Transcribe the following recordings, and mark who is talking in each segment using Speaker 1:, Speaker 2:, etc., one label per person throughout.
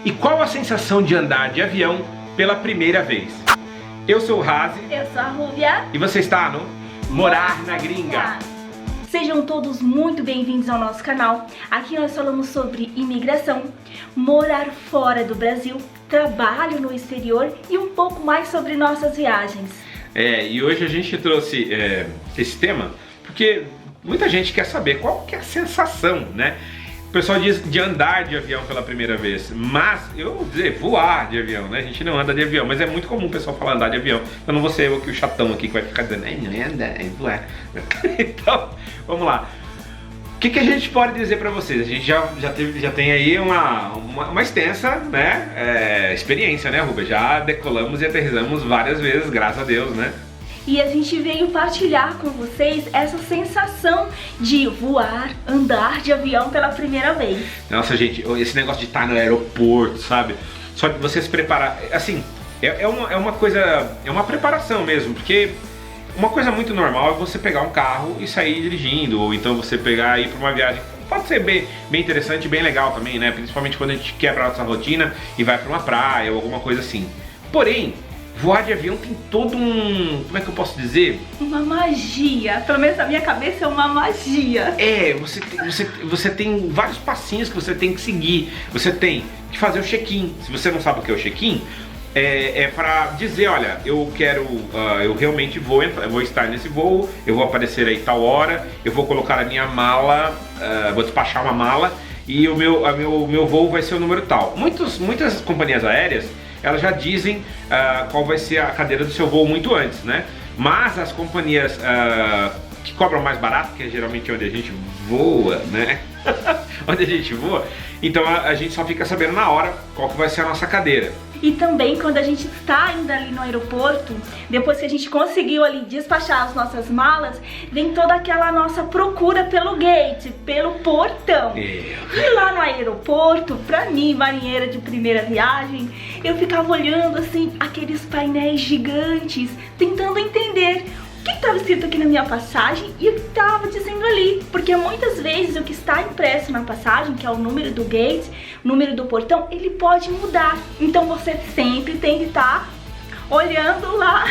Speaker 1: E qual a sensação de andar de avião pela primeira vez? Eu sou o Razi.
Speaker 2: Eu sou a Rúbia.
Speaker 1: E você está no Morar na Gringa.
Speaker 2: Sejam todos muito bem-vindos ao nosso canal. Aqui nós falamos sobre imigração, morar fora do Brasil, trabalho no exterior e um pouco mais sobre nossas viagens.
Speaker 1: E hoje a gente trouxe esse tema porque muita gente quer saber qual que é a sensação, né? O pessoal diz de andar de avião pela primeira vez, mas eu vou dizer voar de avião, né? A gente não anda de avião, mas é muito comum o pessoal falar andar de avião. Então não vou ser eu aqui o chatão aqui que vai ficar dizendo, não é andar, é voar. Então, vamos lá. O que a gente pode dizer pra vocês? A gente já tem aí uma extensa, né, experiência, né, Ruba? Já decolamos e aterrissamos várias vezes, graças a Deus, né?
Speaker 2: E a gente veio partilhar com vocês essa sensação de voar, andar de avião pela primeira vez.
Speaker 1: Nossa, gente, esse negócio de estar no aeroporto, sabe? Só de você se preparar, assim, é uma coisa, é uma preparação mesmo, porque uma coisa muito normal é você pegar um carro e sair dirigindo, ou então você pegar e ir para uma viagem. Pode ser bem interessante e bem legal também, né? Principalmente quando a gente quebra a nossa rotina e vai para uma praia ou alguma coisa assim. Porém, voar de avião tem todo um... como é que eu posso dizer?
Speaker 2: Uma magia, pelo menos na minha cabeça é uma magia.
Speaker 1: Você tem vários passinhos que você tem que seguir. Você tem que fazer o check-in. Se você não sabe o que é o check-in, é para dizer, olha, eu quero, eu realmente vou estar nesse voo, eu vou aparecer aí tal hora, eu vou colocar a minha mala, vou despachar uma mala e o meu voo vai ser o número tal. Muitas companhias aéreas, elas já dizem qual vai ser a cadeira do seu voo muito antes, né? Mas as companhias que cobram mais barato, que é geralmente onde a gente voa, né? Onde a gente voa, então a gente só fica sabendo na hora qual que vai ser a nossa cadeira.
Speaker 2: E também quando a gente está ainda ali no aeroporto, depois que a gente conseguiu ali despachar as nossas malas, vem toda aquela nossa procura pelo gate, pelo portão. E lá no aeroporto, pra mim, marinheira de primeira viagem, eu ficava olhando assim, aqueles painéis gigantes, tentando entender o que estava escrito aqui na minha passagem e o que estava dizendo ali, porque muitas vezes o que está impresso na passagem, que é o número do gate, o número do portão, ele pode mudar. Então você sempre tem que estar olhando lá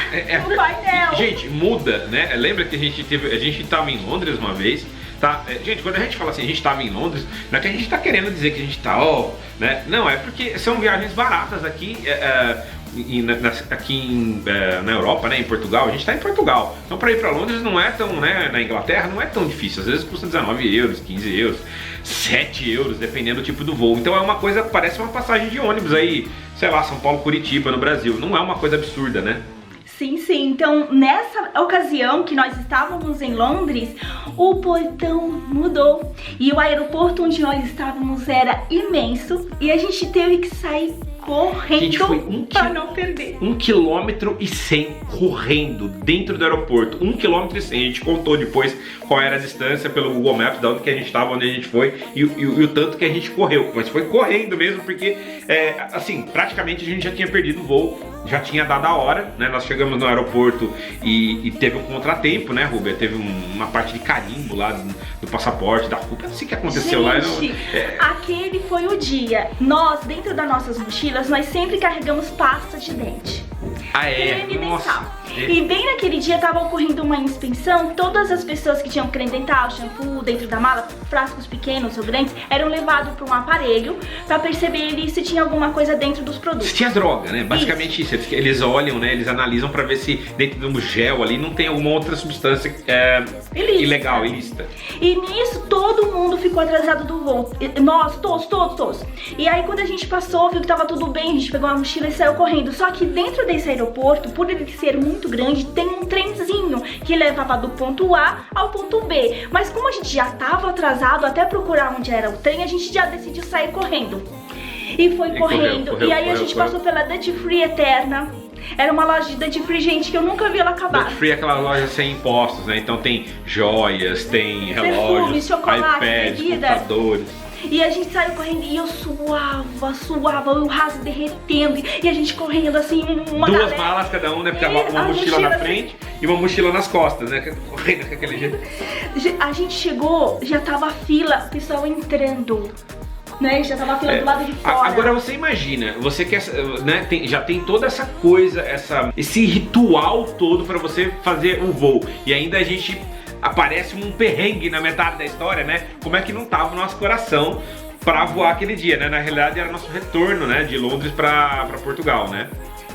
Speaker 2: no painel.
Speaker 1: Gente, muda, né? Lembra que a gente estava em Londres uma vez, tá? Gente, quando a gente fala assim, a gente estava em Londres, não é que a gente está querendo dizer que a gente está, né? Não, é porque são viagens baratas aqui. Na Europa, né, em Portugal, a gente está em Portugal, então para ir para Londres não é tão, né, na Inglaterra não é tão difícil, às vezes custa 19 euros, 15 euros, 7 euros, dependendo do tipo do voo, então é uma coisa, parece uma passagem de ônibus aí, sei lá, São Paulo, Curitiba, no Brasil, não é uma coisa absurda, né?
Speaker 2: Sim, então nessa ocasião que nós estávamos em Londres, o portão mudou e o aeroporto onde nós estávamos era imenso e a gente teve que sair correndo para não perder. 1,1 km correndo dentro do aeroporto. 1,1 km. A gente contou depois qual era a distância pelo Google Maps, de onde que a gente estava, onde a gente foi e o tanto que a gente correu. Mas foi correndo mesmo, porque assim, praticamente a gente já tinha perdido o voo, já tinha dado a hora, né? Nós chegamos no aeroporto e teve um contratempo, né, Rúbia? Teve uma parte de carimbo lá do passaporte, da culpa. Não sei o que aconteceu lá. Aquele foi o dia. Nós, dentro das nossas mochilas, nós sempre carregamos pasta de dente. Creme dental. E bem naquele dia estava ocorrendo uma inspeção, todas as pessoas que tinham creme dental, shampoo dentro da mala, frascos pequenos ou grandes, eram levados para um aparelho para perceber se tinha alguma coisa dentro dos produtos. Se tinha droga, né? Basicamente isso. Eles olham, né? Eles analisam para ver se dentro do gel ali não tem alguma outra substância ilegal, ilícita. E nisso todo mundo ficou atrasado do voo. Nós, todos. E aí quando a gente passou, viu que tava tudo bem, a gente pegou a mochila e saiu correndo. Só que dentro desse aeroporto, por ele ser muito grande, tem um trenzinho que levava do ponto A ao ponto B. Mas como a gente já estava atrasado até procurar onde era o trem, a gente já decidiu sair correndo. E foi correndo. E aí a gente passou pela Duty Free Eterna. Era uma loja de Duty Free, gente, que eu nunca vi ela acabar. Duty Free é aquela loja sem impostos, né? Então tem joias, tem relógios, chocolate,
Speaker 1: iPads, computadores.
Speaker 2: E a gente saiu correndo e eu suava, o Razi derretendo. E a gente correndo assim,
Speaker 1: duas malas cada um, né? Porque uma mochila na frente e uma mochila nas costas, né? Correndo daquele jeito.
Speaker 2: A gente chegou, já tava a fila, o pessoal entrando. né? Já tava a fila do lado de fora.
Speaker 1: Agora você imagina, você quer, né, já tem toda essa coisa, esse ritual todo pra você fazer um voo. E ainda a gente aparece um perrengue na metade da história, né? Como é que não tava o nosso coração pra voar aquele dia, né? Na realidade era nosso retorno, né, de Londres pra Portugal, né?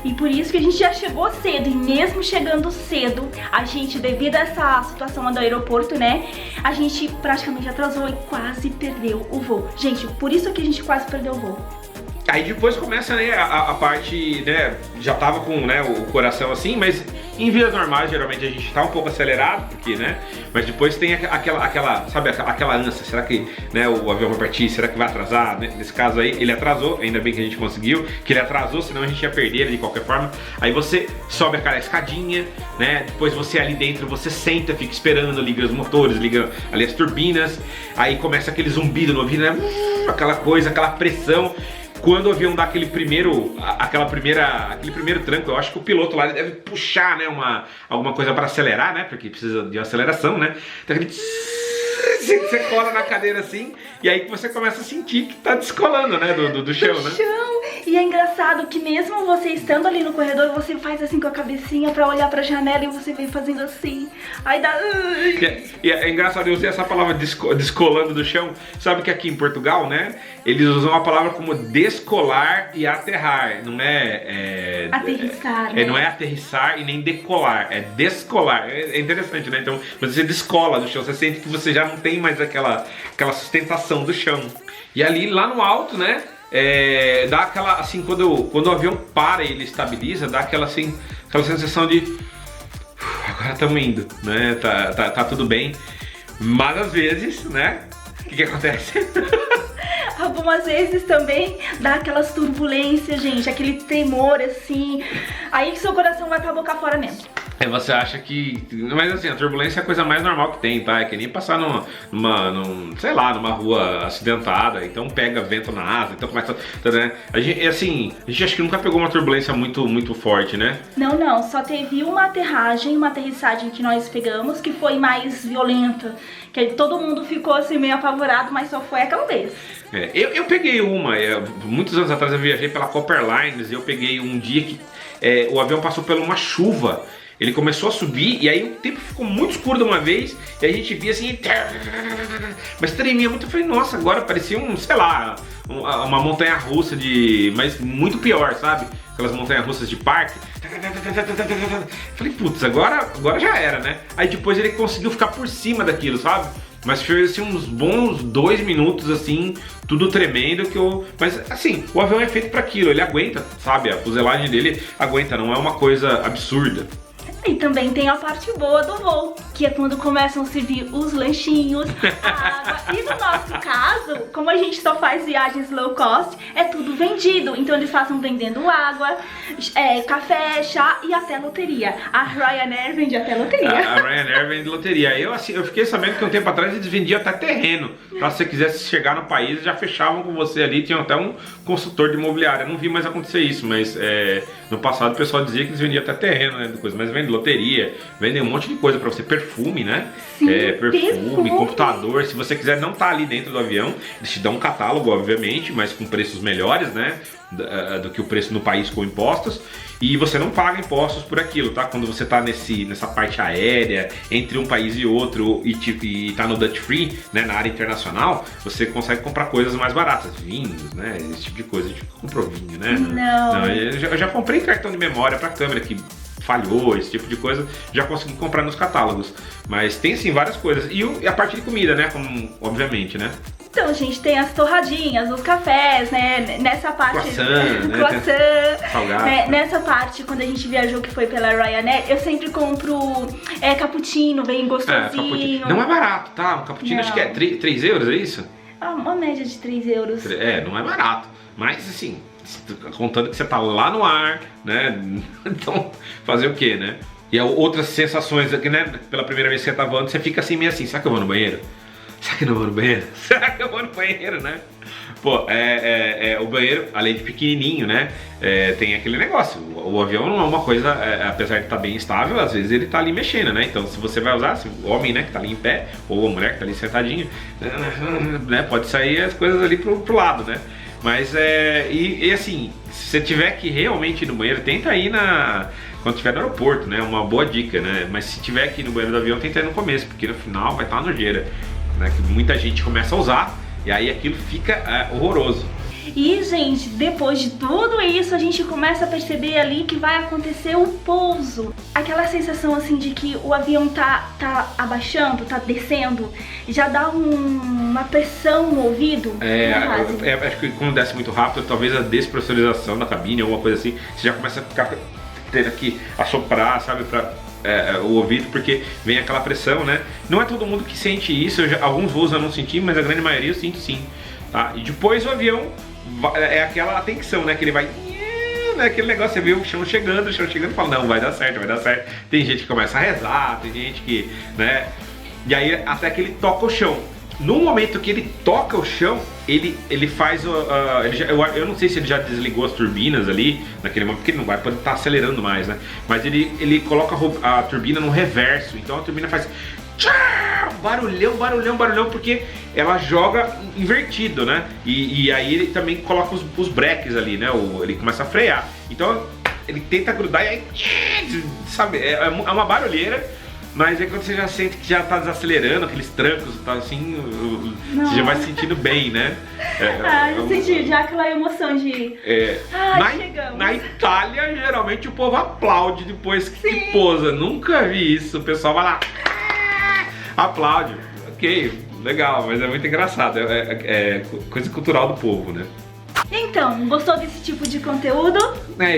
Speaker 2: E por isso que a gente já chegou cedo, e mesmo chegando cedo, a gente, devido a essa situação do aeroporto, né, a gente praticamente atrasou e quase perdeu o voo. Gente, por isso que a gente quase perdeu o voo.
Speaker 1: Aí depois começa, né, a parte, né, já tava com, né, o coração assim, mas em vias normais geralmente a gente tá um pouco acelerado, porque, né, mas depois tem sabe, aquela ânsia, será que, né, o avião vai partir, será que vai atrasar, né? Nesse caso aí ele atrasou, ainda bem que a gente conseguiu, que ele atrasou, senão a gente ia perder ele de qualquer forma. Aí você sobe aquela escadinha, né, depois você ali dentro, você senta, fica esperando, liga os motores, liga ali as turbinas, aí começa aquele zumbido no ouvido, né, aquela coisa, aquela pressão. Quando o avião dá aquele primeiro tranco, eu acho que o piloto lá ele deve puxar, né, alguma coisa para acelerar, né, porque precisa de aceleração, né. Então aquele você cola na cadeira assim, e aí que você começa a sentir que tá descolando, né, do chão, né?
Speaker 2: E é engraçado que mesmo você estando ali no corredor, você faz assim com a cabecinha pra olhar pra janela e você vem fazendo assim. Aí dá...
Speaker 1: É engraçado, eu usei essa palavra descolando do chão. Sabe que aqui em Portugal, né, eles usam a palavra como descolar e aterrar. Não é...
Speaker 2: aterrissar, né?
Speaker 1: Não é aterrissar e nem decolar, é descolar. É interessante, né? Então você descola do chão, você sente que você já não tem mais aquela sustentação do chão. E ali, lá no alto, né, dá aquela, assim, quando o avião para e ele estabiliza, dá aquela sensação de agora estamos indo, né, tá tudo bem. Mas às vezes, né, o que acontece?
Speaker 2: Algumas vezes também dá aquelas turbulências, gente, aquele tremor assim, aí que seu coração vai pra boca fora mesmo.
Speaker 1: Você acha que... Mas assim, a turbulência é a coisa mais normal que tem, tá? É que nem passar sei lá, numa rua acidentada, então pega vento na asa, então começa... Né? A gente acho que nunca pegou uma turbulência muito forte, né?
Speaker 2: Não, só teve uma aterrissagem que nós pegamos, que foi mais violenta, que todo mundo ficou assim meio apavorado, mas só foi aquela vez.
Speaker 1: Eu peguei muitos anos atrás eu viajei pela Copper Lines, e eu peguei um dia que o avião passou por uma chuva. Ele começou a subir e aí o tempo ficou muito escuro de uma vez e a gente via assim, mas tremia muito. Eu falei, nossa, agora parecia sei lá, uma montanha russa mas muito pior, sabe? Aquelas montanhas russas de parque. Falei, putz, agora já era, né? Aí depois ele conseguiu ficar por cima daquilo, sabe? Mas foi assim, uns bons 2 minutos assim, tudo tremendo mas assim, o avião é feito para aquilo, ele aguenta, sabe? A fuselagem dele aguenta, não é uma coisa absurda.
Speaker 2: E também tem a parte boa do voo, que é quando começam a servir os lanchinhos, a água. E no nosso caso, como a gente só faz viagens low cost, é tudo vendido. Então eles passam vendendo água, café, chá e até loteria. A Ryanair vende até loteria.
Speaker 1: A Ryanair vende loteria. Eu fiquei sabendo que um tempo atrás eles vendiam até terreno. Pra se você quisesse chegar no país, já fechavam com você ali, tinham até um consultor de imobiliária. Eu não vi mais acontecer isso, mas no passado o pessoal dizia que eles vendiam até terreno, né, mas vende loteria, vendem um monte de coisa pra você, perfume, né?
Speaker 2: Sim,
Speaker 1: perfume, computador. Se você quiser não tá ali dentro do avião, eles te dão um catálogo, obviamente, mas com preços melhores, né? Do que o preço no país com impostos. E você não paga impostos por aquilo, tá? Quando você tá nessa parte aérea, entre um país e outro, e tá no Duty Free, né, na área internacional, você consegue comprar coisas mais baratas, vinhos, né, esse tipo de coisa. A gente comprou vinho, né?
Speaker 2: Não.
Speaker 1: Eu já comprei cartão de memória pra câmera que falhou, esse tipo de coisa, já consegui comprar nos catálogos. Mas tem assim várias coisas. E a parte de comida, né, como, obviamente, né?
Speaker 2: Então, gente, tem as torradinhas, os cafés, né? Nessa parte...
Speaker 1: Croissant, salgado.
Speaker 2: Né? Nessa parte, quando a gente viajou, que foi pela Ryanair, eu sempre compro cappuccino, bem gostosinho.
Speaker 1: Não é barato, tá? Um cappuccino acho que é 3 euros, é isso?
Speaker 2: Uma média de 3 euros.
Speaker 1: Não é barato. Mas, assim, contando que você tá lá no ar, né? Então, fazer o quê, né? E outras sensações aqui, né? Pela primeira vez que você tá voando, você fica assim, meio assim, será que eu vou no banheiro? Será que eu não vou no banheiro? Será que eu vou no banheiro, né? Pô, o banheiro, além de pequenininho, né, tem aquele negócio, o avião não é uma coisa, apesar de estar bem estável, às vezes ele tá ali mexendo, né, então se você vai usar, assim, o homem, né, que tá ali em pé, ou a mulher que tá ali sentadinha, né, pode sair as coisas ali pro lado, né, mas e assim, se você tiver que realmente ir no banheiro, tenta ir quando estiver no aeroporto, né, uma boa dica, né, mas se tiver que ir no banheiro do avião, tenta ir no começo, porque no final vai estar uma nojeira, né, que muita gente começa a usar, e aí aquilo fica horroroso.
Speaker 2: E, gente, depois de tudo isso, a gente começa a perceber ali que vai acontecer o pouso. Aquela sensação, assim, de que o avião tá abaixando, tá descendo, já dá uma pressão no ouvido.
Speaker 1: Acho que quando desce muito rápido, talvez a despressurização da cabine, alguma coisa assim, você já começa a ficar tendo que assoprar, sabe, o ouvido, porque vem aquela pressão, né? Não é todo mundo que sente isso, alguns voos eu não senti, mas a grande maioria eu sinto sim, tá? E depois o avião é aquela tensão, né? Que ele vai, né? Aquele negócio, você vê o chão chegando e fala, não, vai dar certo, vai dar certo. Tem gente que começa a rezar, tem gente que, né? E aí até que ele toca o chão. No momento que ele toca o chão, ele faz eu não sei se ele já desligou as turbinas ali naquele momento, porque ele não vai poder estar acelerando mais, né? Mas ele coloca a turbina no reverso, então a turbina faz barulhão, porque ela joga invertido, né? E aí ele também coloca os breques ali, né? Ele começa a frear. Então ele tenta grudar e aí, sabe, é uma barulheira. Mas aí quando você já sente que já tá desacelerando, aqueles trancos, tá assim, você já vai se sentindo bem, né?
Speaker 2: Eu senti já aquela emoção de... chegamos.
Speaker 1: Na Itália, geralmente o povo aplaude depois que pousa. Nunca vi isso, o pessoal vai lá, aplaude. Ok, legal, mas é muito engraçado, é coisa cultural do povo, né?
Speaker 2: Então, gostou desse tipo de conteúdo?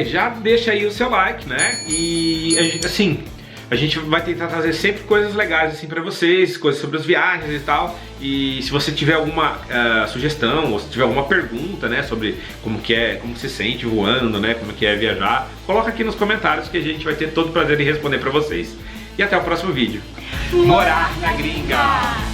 Speaker 1: Já deixa aí o seu like, né? E assim... A gente vai tentar trazer sempre coisas legais assim pra vocês, coisas sobre as viagens e tal. E se você tiver alguma sugestão, ou se tiver alguma pergunta, né, sobre como se sente voando, né, como que é viajar, coloca aqui nos comentários que a gente vai ter todo o prazer em responder pra vocês. E até o próximo vídeo.
Speaker 2: Morar na Gringa!